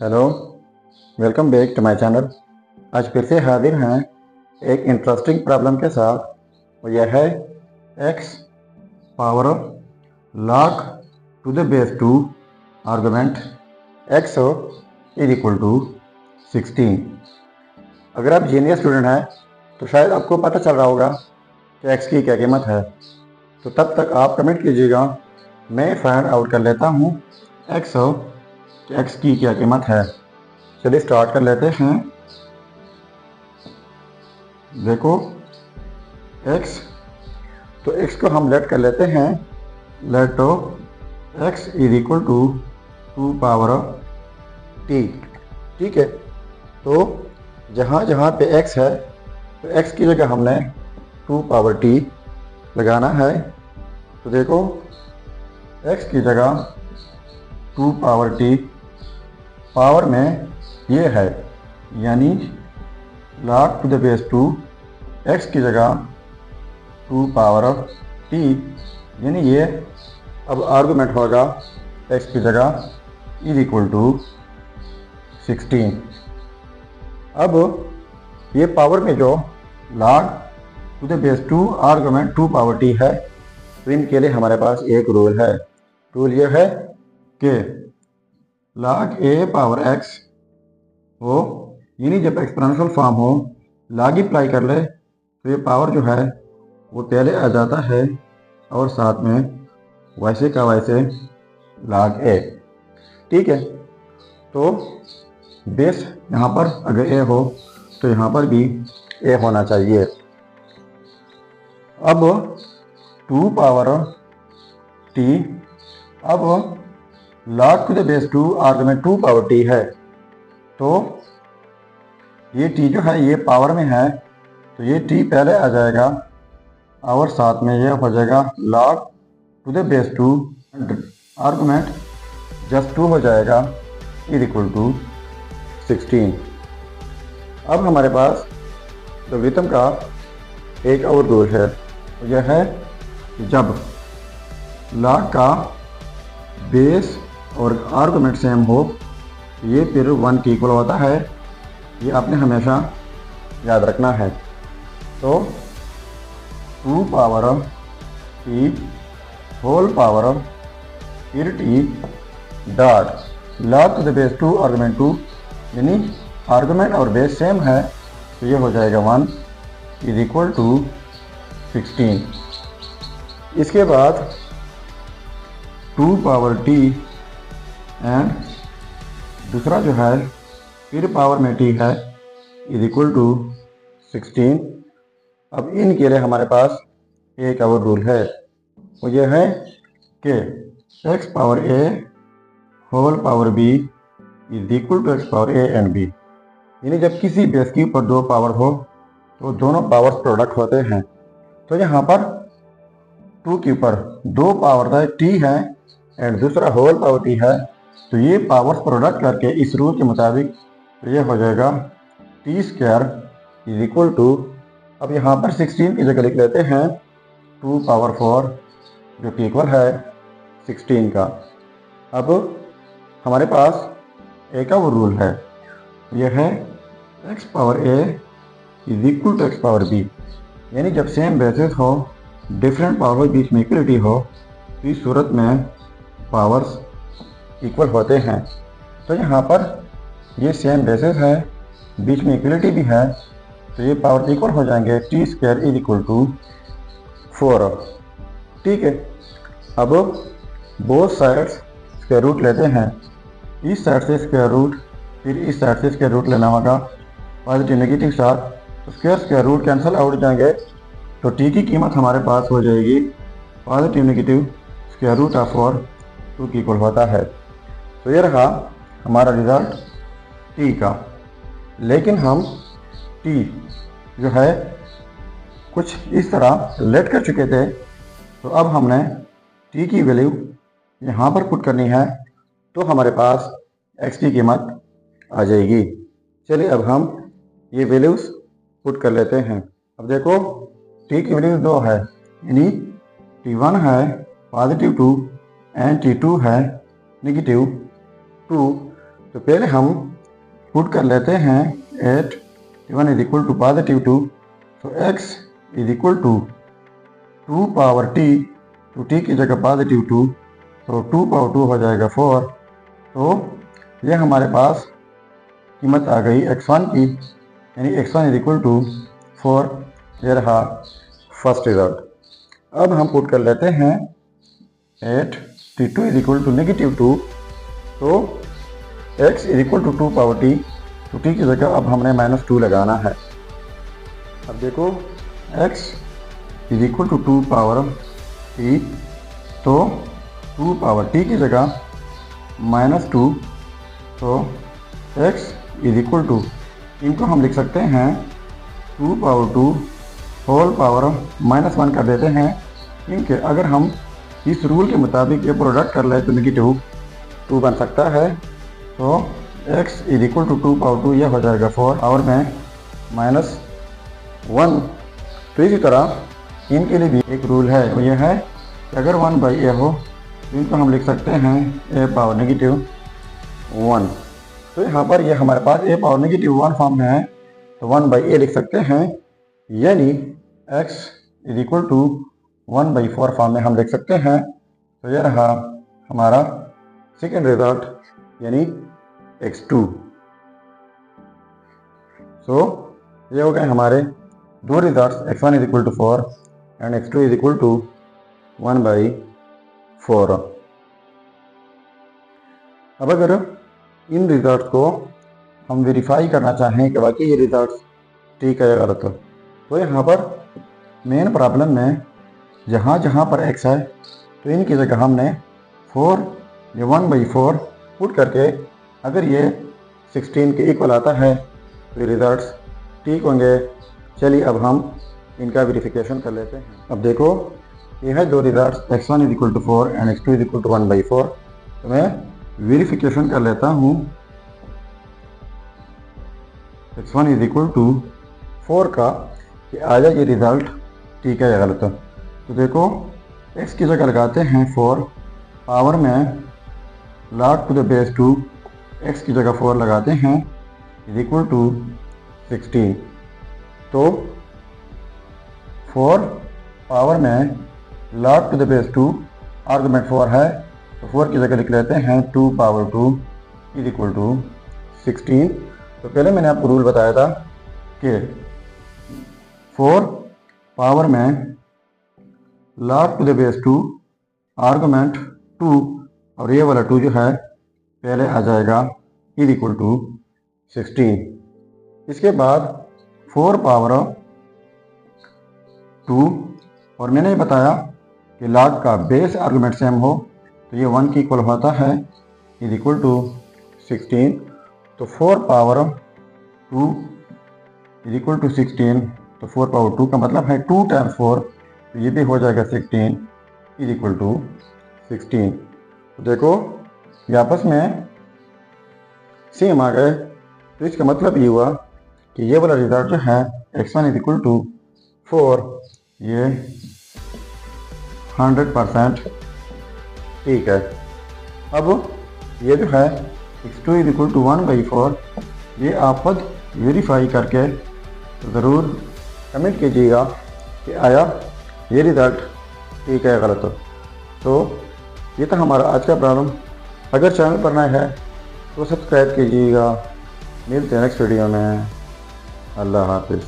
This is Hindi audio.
Hello, welcome back to my channel. आज फिर से हाजिर हैं एक इंटरेस्टिंग प्रॉब्लम के साथ। और यह है x power log to the base 2 argument x is equal to 16। अगर आप जीनियर स्टूडेंट हैं तो शायद आपको पता चल रहा होगा कि x की क्या कीमत है। तो तब तक आप कमेंट कीजिएगा, मैं फाइंड आउट कर लेता हूँ x की क्या कीमत है। चलिए स्टार्ट कर लेते हैं। देखो x, तो x को हम लेट कर लेते हैं। लेट तो x is equal to 2 power t। ठीक है, तो जहाँ जहाँ पे x है तो x की जगह हमने 2 पावर t लगाना है। तो देखो x की जगह 2 पावर t, पावर में ये है यानी log to the base 2, x की जगह 2 पावर t, यानी ये अब आर्गुमेंट होगा x की जगह इज इक्वल टू 16। अब ये पावर में जो log to the base 2 argument 2 power t है, तो इनके लिए हमारे पास एक रूल है। रूल ये है कि log a पावर x हो, यानी जब एक्सपोनेंशियल फॉर्म हो, log अप्लाई कर ले तो ये पावर जो है वो पहले आ जाता है और साथ में वैसे का वैसे log a। ठीक है, तो बेस यहाँ पर अगर a हो तो यहाँ पर भी a होना चाहिए। अब 2 पावर t, अब log to the base 2 argument 2 power t है, तो ये t जो है ये पावर में है, तो ये t पहले आ जाएगा और साथ में ये हो जाएगा log to the base 2 argument just 2 हो जाएगा इज इक्वल टू 16। अब हमारे पास लोगरिथम का एक और रूल है, यह है कि जब log का बेस और आर्गुमेंट सेम हो, ये फिर 1 के इक्वल होता है। ये आपने हमेशा याद रखना है। तो 2 पावर t होल पावर फिर t dot log to the base 2 argument 2, यानी आर्गुमेंट और बेस सेम है, तो ये हो जाएगा 1 इज इक्वल टू 16। इसके बाद 2 पावर t एंड दूसरा जो है फिर पावर में t है इज इक्वल टू 16। अब इनके लिए हमारे पास एक और रूल है, वो ये है कि x power a whole power b is equal to x power a and b, यानी जब किसी बेस के ऊपर 2 पावर हो तो दोनों पावर्स प्रोडक्ट होते हैं। तो यहाँ पर 2 के ऊपर 2 पावर है t है एंड दूसरा होल पावर t है, तो ये पावर्स प्रोडक्ट करके इस रूल के मुताबिक तो ये हो जाएगा t square is equal to, अब यहाँ पर 16 की जगह लिख लेते हैं 2 पावर 4 जो कि इक्वल है 16 का। अब हमारे पास एक और रूल है, यह है x power a is equal to x power b, यानी जब सेम बेसिस हो, डिफरेंट पावर बीच में इक्वलिटी हो, तो इस सूरत में पावर्स इक्वल होते हैं। तो यहाँ पर ये सेम बेसिस है, बीच में इक्वलिटी भी है, तो ये पावर इक्वल हो जाएंगे t square is equal to 4। ठीक है, अब बोथ साइड्स स्क्वायर रूट लेते हैं। इस साइड से स्क्वायर रूट, फिर इस साइड से स्क्वायर रूट लेना होगा पॉजिटिव नेगेटिव साथ, तो स्क्वायर रूट कैंसिल आउट जाएंगे, तो t की कीमत हमारे पास हो जाएगी positive negative square root of 4 2 की इक्वल होता है। तो ये रहा हमारा रिजल्ट t का। लेकिन हम t जो है कुछ इस तरह लेट कर चुके थे, तो अब हमने t की वैल्यू यहाँ पर पुट करनी है, तो हमारे पास x की कीमत आ जाएगी। चलिए अब हम ये वैल्यूज पुट कर लेते हैं। अब देखो t की वैल्यू 2 है, यानी t1 है पॉजिटिव 2 एंड t2 है नेगेटिव 2। तो पहले हम पुट कर लेते हैं 8 t1 is equal to positive 2, तो x is equal to 2 power t, तो t की जगह पॉजिटिव 2, तो 2 पावर 2 हो जाएगा 4। तो ये हमारे पास कीमत आ गई x1 की, यानी x1 इज इक्वल टू 4। ये रहा फर्स्ट रिजल्ट। अब हम पुट कर लेते हैं 8 t2 is equal to negative 2, तो x is equal to 2 power t, तो t की जगह अब हमने -2 लगाना है। अब देखो x is equal to 2 power t, तो 2 पावर t की जगह -2, तो x इज इक्वल टू, इनको हम लिख सकते हैं 2 पावर 2 होल पावर -1 कर देते हैं, क्योंकि अगर हम इस रूल के मुताबिक ये प्रोडक्ट कर ले तो नेगेटिव 2 बन सकता है। तो x is equal to 2 power 2, यह हो जाएगा 4 पावर में -1। तो इसी तरह इनके लिए भी एक रूल है, वो ये है कि अगर 1/a हो तो इनको हम लिख सकते हैं a पावर -1। तो यहाँ पर ये हमारे पास a पावर -1 फॉर्म में है, तो 1/a लिख सकते हैं, यानी x is equal to 1/4 form में हम लिख सकते हैं। तो यह रहा हमारा सेकेंड रिजल्ट, यानी x2। सो ये हो गए हमारे दो results, x1 is equal to 4 and x2 is equal to 1/4। अब अगर इन रिजल्ट को हम वेरीफाई करना चाहें कि वाकई ये रिजल्ट ठीक है या गलत है, तो यहाँ पर मेन प्रॉब्लम में जहाँ जहाँ पर x है तो इनकी जगह हमने 4 या 1/4 पुट करके अगर ये 16 के इक्वल आता है तो ये रिजल्ट्स ठीक होंगे। चलिए अब हम इनका वेरिफिकेशन कर लेते हैं। अब देखो ये है दो results, x1 is equal to 4 and x2 is equal to 1/4। तो मैं वेरिफिकेशन कर लेता हूँ x1 इज इक्वल टू 4 का, कि आया ये रिज़ल्ट ठीक है या गलत है। तो देखो x की जगह लगाते हैं 4 पावर में log to the base 2, x की जगह 4 लगाते हैं इज इक्वल टू 16। तो 4 पावर में log to the base 2, argument 4 है, तो 4 की जगह लिख लेते हैं 2 पावर 2 इज इक्वल टू 16। तो पहले मैंने आपको रूल बताया था कि 4 पावर में log to the base 2, argument 2, और ये वाला 2 जो है पहले आ जाएगा इज इक्वल टू 16। इसके बाद 4 पावर 2, और मैंने ये बताया कि log का बेस आर्गुमेंट सेम हो तो ये 1 की इक्वल होता है इज इक्वल टू 16। तो 4 पावर 2 इज इक्वल टू 16, तो 4 पावर 2 का मतलब है 2 टाइम्स 4, तो ये भी हो जाएगा 16 इज इक्वल टू 16। तो देखो ये आपस में सेम आ गए, तो इसका मतलब ये हुआ कि ये वाला रिजल्ट जो है x1 इज इक्वल टू 4, ये 100% ठीक है। अब ये जो है x2 इज इक्वल टू 1/4, ये आप खुद वेरीफाई करके ज़रूर कमेंट कीजिएगा कि आया ये रिज़ल्ट ठीक है गलत हो। तो ये था हमारा आज का प्रॉब्लम। अगर चैनल पर नए है तो सब्सक्राइब कीजिएगा। मिलते हैं नेक्स्ट वीडियो में। अल्लाह हाफिज़।